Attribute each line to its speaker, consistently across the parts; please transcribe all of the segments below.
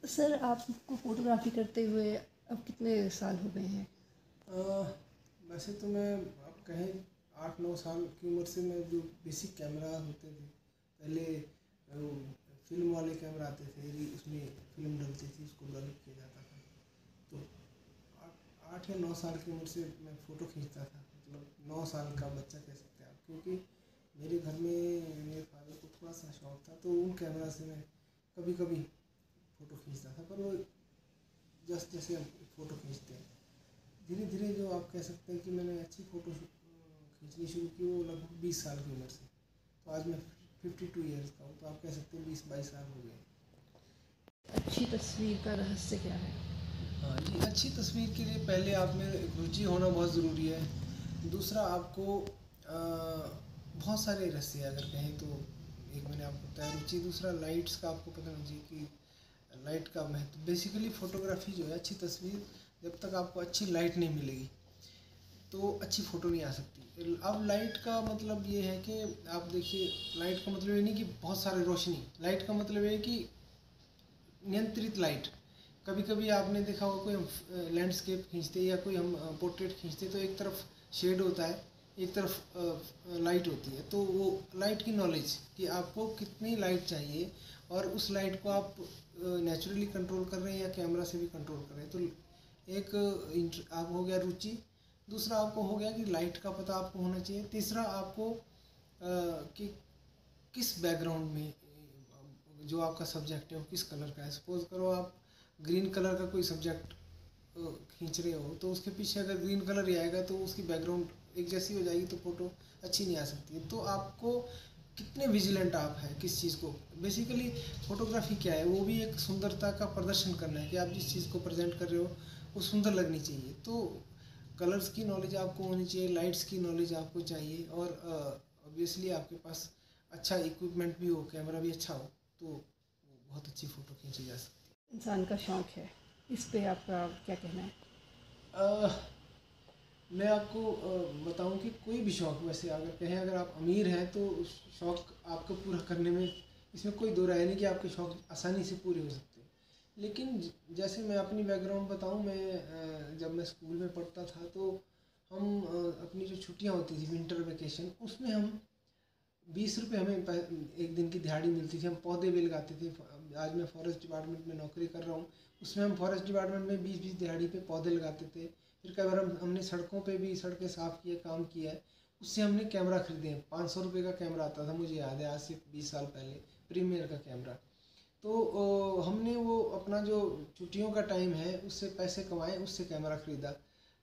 Speaker 1: Sir आपको photography करते हुए अब कितने साल हो गए हैं?
Speaker 2: वैसे तो मैं अब कहें 8-9 साल की उम्र से मैं जो बेसिक कैमरा होते थे पहले वो फिल्म वाले कैमरा आते थे उसमें फिल्म डलती थी उसको डेवलप किया जाता था। तो 8 या 9 साल की उम्र से मैं फ़ोटो खींचता था, मतलब 9 साल का बच्चा कह सकते हैं आप, क्योंकि मेरे घर में मेरे फादर को थोड़ा सा शौक था तो उन कैमरा से मैं कभी कभी फ़ोटो खींचता था। पर वो जस्ट जैसे हम फ़ोटो खींचते हैं धीरे धीरे जो आप कह सकते हैं कि मैंने अच्छी फ़ोटो खींचनी शुरू की वो लगभग 20 साल की उम्र से। तो आज मैं 52 ईयर्स का हूँ, तो आप कह सकते हैं 20-22 साल हो गए।
Speaker 1: अच्छी तस्वीर का रहस्य क्या है?
Speaker 2: हाँ जी, अच्छी तस्वीर के लिए पहले आप में रुचि होना बहुत ज़रूरी है। दूसरा आपको बहुत सारे रहस्य अगर कहें तो एक मैंने आपको बताया रुचि, दूसरा लाइट्स का आपको पता होना चाहिए कि लाइट का महत्व। बेसिकली फ़ोटोग्राफी जो है अच्छी तस्वीर, जब तक आपको अच्छी लाइट नहीं मिलेगी तो अच्छी फ़ोटो नहीं आ सकती। अब लाइट का मतलब ये है कि आप देखिए, लाइट का मतलब ये नहीं कि बहुत सारी रोशनी, लाइट का मतलब ये है कि नियंत्रित लाइट। कभी कभी आपने देखा होगा कोई हम लैंडस्केप खींचते या कोई हम पोर्ट्रेट खींचते तो एक तरफ शेड होता है, एक तरफ लाइट होती है। तो वो लाइट की नॉलेज कि आपको कितनी लाइट चाहिए और उस लाइट को आप नेचुरली कंट्रोल कर रहे हैं या कैमरा से भी कंट्रोल कर रहे हैं। तो एक आप हो गया रुचि, दूसरा आपको हो गया कि लाइट का पता आपको होना चाहिए, तीसरा आपको कि किस बैकग्राउंड में जो आपका सब्जेक्ट है वो किस कलर का है। सपोज करो आप ग्रीन कलर का कोई सब्जेक्ट खींच रहे हो तो उसके पीछे अगर ग्रीन कलर ही आएगा तो उसकी बैकग्राउंड एक जैसी हो जाएगी तो फ़ोटो अच्छी नहीं आ सकती है। तो आपको कितने विजिलेंट आप हैं किस चीज़ को, बेसिकली फ़ोटोग्राफी क्या है, वो भी एक सुंदरता का प्रदर्शन करना है कि आप जिस चीज़ को प्रेजेंट कर रहे हो वो सुंदर लगनी चाहिए। तो कलर्स की नॉलेज आपको होनी चाहिए, लाइट्स की नॉलेज आपको चाहिए और ऑब्वियसली आपके पास अच्छा इक्विपमेंट भी हो, कैमरा भी अच्छा हो, तो बहुत अच्छी फ़ोटो खींची जा सकती
Speaker 1: इंसान का शौक़ है, इस पे आपका क्या कहना है?
Speaker 2: है। मैं आपको बताऊं कि कोई भी शौक़, वैसे अगर कहें अगर आप अमीर हैं तो उस शौक़ आपको पूरा करने में इसमें कोई दो राय नहीं कि आपके शौक़ आसानी से पूरे हो सकते हैं। लेकिन जैसे मैं अपनी बैकग्राउंड बताऊं, मैं जब मैं स्कूल में पढ़ता था तो हम अपनी जो छुट्टियां होती थी विंटर वेकेशन, उसमें हम 20 रुपये हमें एक दिन की दिहाड़ी मिलती थी, हम पौधे भी लगाते थे। आज मैं फॉरेस्ट डिपार्टमेंट में नौकरी कर रहा हूँ, उसमें हम फॉरेस्ट डिपार्टमेंट में 20-20 दिहाड़ी पे पौधे लगाते थे। फिर कई बार हमने सड़कों पे भी सड़कें साफ़ किए, काम किया है। उससे हमने कैमरा खरीदे हैं, 500 रुपये का कैमरा आता था, मुझे याद है आज से 20 साल पहले, प्रीमियर का कैमरा। तो हमने वो अपना जो छुट्टियों का टाइम है उससे पैसे कमाए, उससे कैमरा ख़रीदा।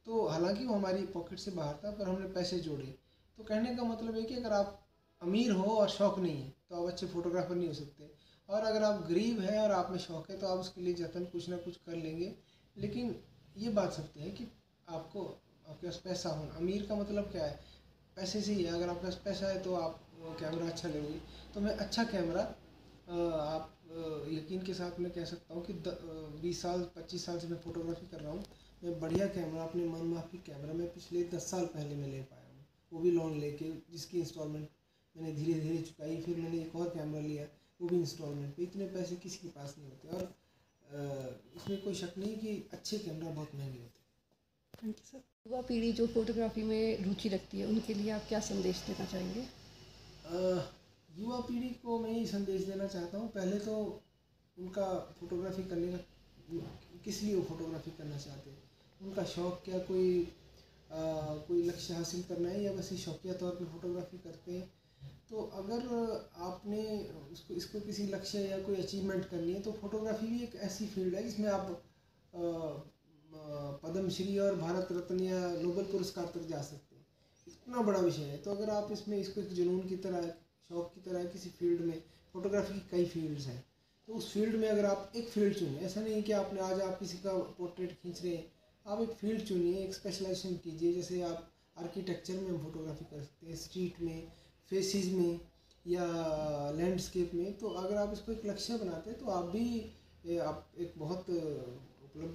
Speaker 2: तो हालांकि वो हमारी पॉकेट से बाहर था पर हमने पैसे जोड़े। तो कहने का मतलब है कि अगर आप अमीर हो और शौक़ नहीं है तो आप अच्छे फ़ोटोग्राफ़र नहीं हो सकते, और अगर आप गरीब हैं और आप में शौक़ है तो आप उसके लिए जतन कुछ ना कुछ कर लेंगे। लेकिन ये बात सत्य है कि आपको आपके पास पैसा होना, अमीर का मतलब क्या है, पैसे से ही है। अगर आपके पास पैसा है तो आप कैमरा अच्छा लोगे। तो मैं अच्छा कैमरा आप यकीन के साथ मैं कह सकता हूँ कि 20 साल 25 साल से मैं फ़ोटोग्राफी कर रहा हूँ। मैं बढ़िया कैमरा, अपने मन माफी कैमरा मैं पिछले 10 साल पहले मैं ले पाया हूँ, वो भी लोन लेके, जिसकी इंस्टॉलमेंट मैंने धीरे धीरे चुकाई। फिर मैंने एक और कैमरा लिया, वो भी इंस्टॉलमेंट पे। इतने पैसे किसी के पास नहीं होते, और इसमें कोई शक नहीं कि अच्छे कैमरा बहुत महंगे होते हैं।
Speaker 1: Thank you sir. युवा पीढ़ी जो फ़ोटोग्राफ़ी में रुचि रखती है उनके लिए आप क्या संदेश देना चाहेंगे?
Speaker 2: युवा पीढ़ी को मैं ये संदेश देना चाहता हूँ, पहले तो उनका फ़ोटोग्राफी करने का किस लिए वो फ़ोटोग्राफी करना चाहते हैं, उनका शौक़ क्या, कोई लक्ष्य हासिल करना है या बस ही शौकिया तौर पे फ़ोटोग्राफी करते हैं। तो अगर आपने इसको किसी लक्ष्य या कोई अचीवमेंट करनी है तो फ़ोटोग्राफी भी एक ऐसी फील्ड है जिसमें आप पद्मश्री और भारत रत्न या नोबेल पुरस्कार तक जा सकते हैं। इतना बड़ा विषय है। तो अगर आप इसमें इसको एक जुनून की तरह, शौक़ की तरह किसी फील्ड में, फ़ोटोग्राफी की कई फील्ड्स हैं, तो उस फील्ड में अगर आप एक फील्ड चुनें, ऐसा नहीं कि आपने आज आप किसी का पोर्ट्रेट खींच रहे हैं, आप एक फील्ड चुनिए, एक स्पेशलाइजेशन कीजिए। जैसे आप आर्किटेक्चर में हम फोटोग्राफी कर सकते हैं, स्ट्रीट में, फेसिस में या लैंडस्केप में। तो अगर आप इसको एक लक्ष्य बनाते हैं तो आप भी आप एक बहुत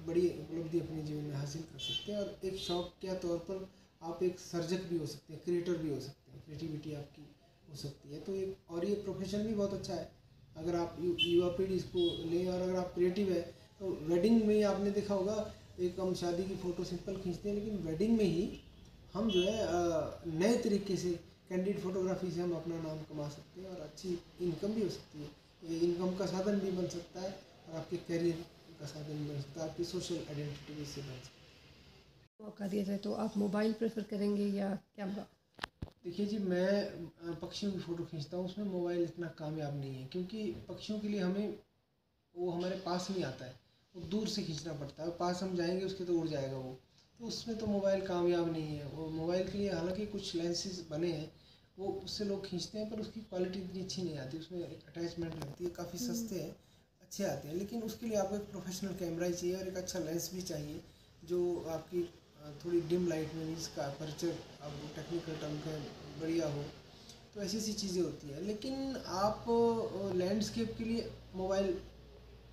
Speaker 2: बड़ी उपलब्धि अपने जीवन में हासिल कर सकते हैं, और एक शौक के तौर पर आप एक सर्जक भी हो सकते हैं, क्रिएटर भी हो सकते हैं, क्रिएटिविटी आपकी हो सकती है। तो एक और ये प्रोफेशन भी बहुत अच्छा है अगर आप युवा पीढ़ी इसको लें, और अगर आप क्रिएटिव है तो वेडिंग में आपने देखा होगा, एक हम शादी की फ़ोटो सिंपल खींचते हैं, लेकिन वेडिंग में ही हम जो है नए तरीके से कैंडिड फोटोग्राफी से हम अपना नाम कमा सकते हैं और अच्छी इनकम भी हो सकती है। ये इनकम का साधन भी बन सकता है और आपके करियर का साधन बन सकता है, आपकी सोशल आइडेंटिटी भी इससे बन सकती है।
Speaker 1: मौका दिया जाए तो आप मोबाइल प्रेफर करेंगे या कैमरा?
Speaker 2: देखिए जी, मैं पक्षियों की फ़ोटो खींचता हूँ, उसमें मोबाइल इतना कामयाब नहीं है, क्योंकि पक्षियों के लिए हमें वो हमारे पास नहीं आता है, वो दूर से खींचना पड़ता है। पास हम जाएंगे उसके तो उड़ जाएगा वो, तो उसमें तो मोबाइल कामयाब नहीं है। वो मोबाइल के लिए हालांकि कुछ लेंसेज बने हैं, वो उससे लोग खींचते हैं, पर उसकी क्वालिटी इतनी अच्छी नहीं आती। उसमें एक अटैचमेंट लगती है, काफ़ी सस्ते हैं, अच्छे आते हैं, लेकिन उसके लिए आपको एक प्रोफेशनल कैमरा ही चाहिए और एक अच्छा लेंस भी चाहिए जो आपकी थोड़ी डिम लाइट में भी इसका अपर्चर आप टेक्निकल टर्म का बढ़िया हो। तो ऐसी ऐसी चीज़ें होती हैं, लेकिन आप लैंडस्केप के लिए मोबाइल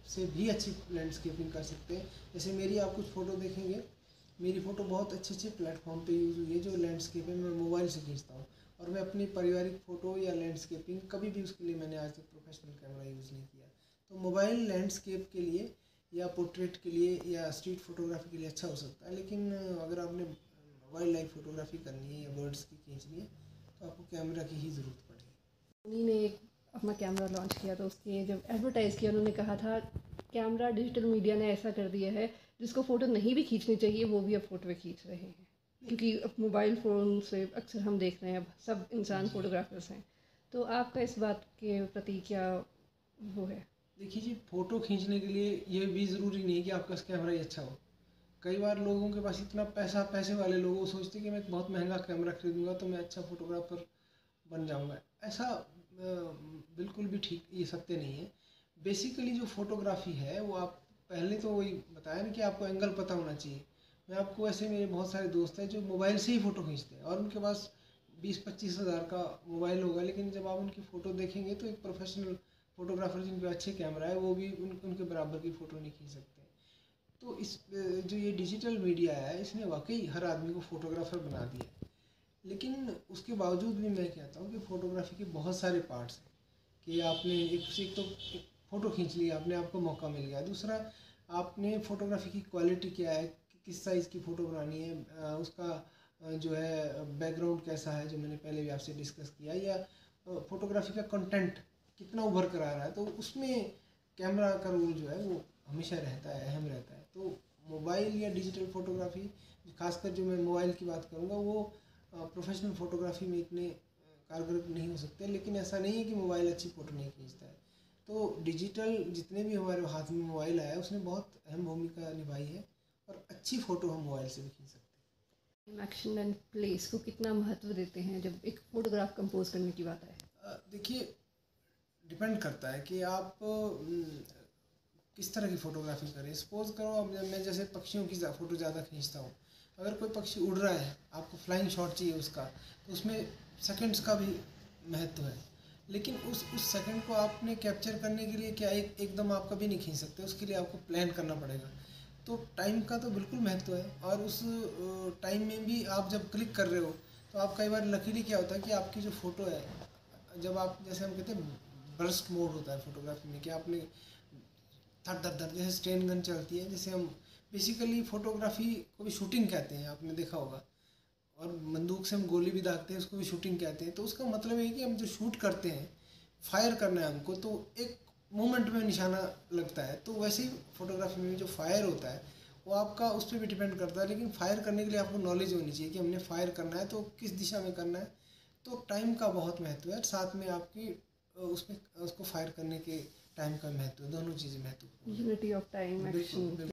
Speaker 2: से भी अच्छी लैंडस्केपिंग कर सकते हैं। जैसे मेरी आप कुछ फ़ोटो देखेंगे, मेरी फ़ोटो बहुत अच्छे अच्छे प्लेटफॉर्म पे यूज़ हुई है जो लैंडस्केप है, मैं मोबाइल से खींचता हूँ। और मैं अपनी पारिवारिक फ़ोटो या लैंडस्केपिंग कभी भी उसके लिए मैंने आज तक प्रोफेशनल कैमरा यूज़ नहीं किया। तो मोबाइल लैंडस्केप के लिए या पोर्ट्रेट के लिए या स्ट्रीट फोटोग्राफी के लिए अच्छा हो सकता है, लेकिन अगर आपने वाइल्ड लाइफ फोटोग्राफी करनी है या बर्ड्स की खींचनी है तो आपको कैमरा की ही ज़रूरत पड़ेगी।
Speaker 1: उन्हीं ने एक अपना कैमरा लॉन्च किया, तो उसके जब एडवर्टाइज़ किया उन्होंने कहा था कैमरा डिजिटल मीडिया ने ऐसा कर दिया है जिसको फ़ोटो नहीं भी खींचनी चाहिए वो भी अब फ़ोटो खींच रहे हैं, क्योंकि अब मोबाइल फ़ोन से अक्सर हम देख रहे हैं अब सब इंसान
Speaker 2: जी,
Speaker 1: फ़ोटोग्राफर्स हैं। तो आपका इस बात के प्रति क्या वो है?
Speaker 2: देखिए जी, फ़ोटो खींचने के लिए ये भी ज़रूरी नहीं है कि आपका कैमरा ही अच्छा हो। कई बार लोगों के पास इतना पैसे वाले लोग वो सोचते हैं कि मैं एक बहुत महंगा कैमरा खरीदूंगा तो मैं अच्छा फोटोग्राफर बन जाऊंगा। ऐसा बिल्कुल भी ठीक, ये सत्य नहीं है। बेसिकली जो फोटोग्राफी है वो आप पहले तो वही बताया ना कि आपको एंगल पता होना चाहिए। मैं आपको ऐसे, मेरे बहुत सारे दोस्त हैं जो मोबाइल से ही फ़ोटो खींचते हैं और उनके पास 20-25 हज़ार का मोबाइल होगा, लेकिन जब आप उनकी फ़ोटो देखेंगे तो एक प्रोफेशनल फ़ोटोग्राफर जिनके अच्छे कैमरा है वो भी उनके बराबर की फ़ोटो नहीं खींच सकते। तो इस जो ये डिजिटल मीडिया है इसने वाकई हर आदमी को फोटोग्राफर बना दिया है, लेकिन उसके बावजूद भी मैं कहता हूँ कि फ़ोटोग्राफी के बहुत सारे पार्ट्स हैं। कि आपने एक तो एक फ़ोटो खींच ली, आपने, आपको मौका मिल गया। दूसरा, आपने फ़ोटोग्राफी की क्वालिटी क्या है, किस साइज़ की फ़ोटो बनानी है, उसका जो है बैकग्राउंड कैसा है, जो मैंने पहले भी आपसे डिस्कस किया, या फ़ोटोग्राफी का कंटेंट कितना उभर कर आ रहा है, तो उसमें कैमरा का रोल जो है वो हमेशा रहता है, अहम रहता है। तो मोबाइल या डिजिटल फ़ोटोग्राफी, खासकर जो मैं मोबाइल की बात करूँगा, वो प्रोफेशनल फ़ोटोग्राफी में इतने कारगर नहीं हो सकते, लेकिन ऐसा नहीं है कि मोबाइल अच्छी फ़ोटो नहीं खींचता है। तो डिजिटल जितने भी हमारे हाथ में मोबाइल आया है उसने बहुत अहम भूमिका निभाई है और अच्छी फ़ोटो हम मोबाइल से भी खींच सकते
Speaker 1: एक्शन एंड प्लेस को कितना महत्व देते हैं जब एक फ़ोटोग्राफ कंपोज करने की बात आए?
Speaker 2: हैं। देखिए, डिपेंड करता है कि आप किस तरह की फ़ोटोग्राफी करें। सपोज़ करो अब मैं जैसे पक्षियों की फ़ोटो ज़्यादा खींचता हूँ। अगर कोई पक्षी उड़ रहा है, आपको फ्लाइंग शॉट चाहिए उसका, तो उसमें सेकंड्स का भी महत्व है। लेकिन उस सेकंड को आपने कैप्चर करने के लिए क्या एकदम आप कभी नहीं खींच सकते, उसके लिए आपको प्लान करना पड़ेगा। तो टाइम का तो बिल्कुल महत्व है, और उस टाइम में भी आप जब क्लिक कर रहे हो तो आप कई बार लकीली क्या होता है कि आपकी जो फ़ोटो है, जब आप, जैसे हम कहते हैं बर्स्ट मोड होता है फोटोग्राफी में, कि आपने धड़ धड़ धड़ जैसे स्ट्रेन गन चलती है, जैसे हम बेसिकली फोटोग्राफी को भी शूटिंग कहते हैं, आपने देखा होगा। और बंदूक से हम गोली भी दागते हैं, उसको भी शूटिंग कहते हैं। तो उसका मतलब ये है कि हम जो शूट करते हैं, फायर करना है हमको, तो एक मोमेंट में निशाना लगता है। तो वैसे ही फोटोग्राफी में जो फायर होता है वो आपका उस पर भी डिपेंड करता है, लेकिन फायर करने के लिए आपको नॉलेज होनी चाहिए कि हमने फायर करना है तो किस दिशा में करना है। तो टाइम का बहुत महत्व है, साथ में आपकी उसमें उसको फायर करने के टाइम का महत्व है, दोनों चीज़ें महत्वपूर्ण
Speaker 1: यूनिटी ऑफ टाइम
Speaker 2: हैं। बिल्कुल
Speaker 1: एक्शन।
Speaker 2: बिल्कुल।